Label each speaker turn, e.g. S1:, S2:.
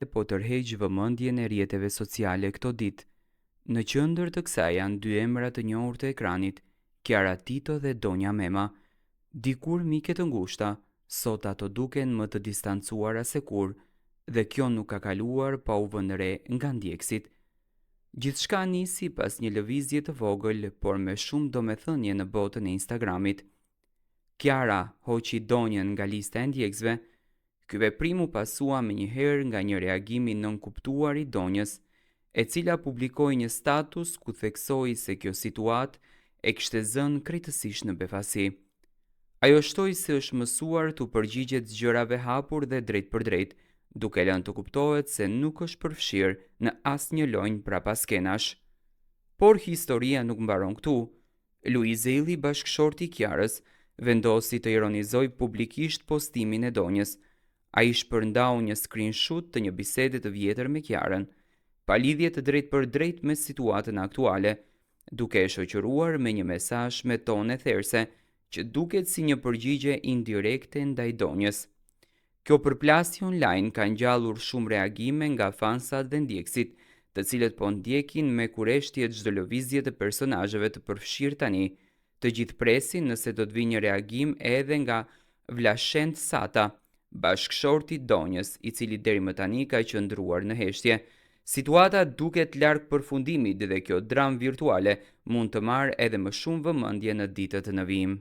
S1: po tërheq vëmendjen e rrjeteve sociale këto ditë. Në qendër të kësaj janë dy emra të njohur të ekranit, Kiara Tito dhe Donja Mema. Dikur mike të ngushta, sot ato duken më të distancuara se kur, dhe kjo nuk ka kaluar pa u vënë re nga ndjekësit. Gjithçka nisi pas një lëvizje të vogël, por me shumë domethënie në botën e Instagramit. Kiara hoqi Donjën nga lista e ndjekësve. Ky veprim u pasua menjëherë nga një reagim i nënkuptuar i Donjës, e cila publikoi një status ku theksoi se kjo situatë e kishte zënë krejtësisht në befasi. Ajo shtoi se është mësuar t'u përgjigjet zgjërave hapur dhe drejt për drejt, duke lënë të kuptohet se nuk është përfshirë në asnjë lojë prapaskenash. Por historia nuk mbaron këtu. Luizelli, bashkëshorti i Kiarës, vendosi të ironizojë publikisht postimin e Donjës. Ai shpërndau një screenshot të një bisede të vjetër me Kiarën, pa lidhje të drejt për drejt me situatën aktuale, duke e shoqëruar me një mesazh me tone therse, që duket si një përgjigje indirekte ndaj Donjës. Kjo përplasje online ka ngjallur shumë reagime nga fansat dhe ndjekësit, të cilët po ndjekin me kureshtje çdo lëvizje të personazheve të përfshirë tani. Të gjithë presin nëse do të vijë një reagim edhe nga Vlashent Sata, bashkëshorti Donjës, i cili deri më tani ka qëndruar në heshtje. Situata duket larg përfundimit dhe kjo dramë virtuale mund të marrë edhe më shumë vëmendje në ditët në vijim.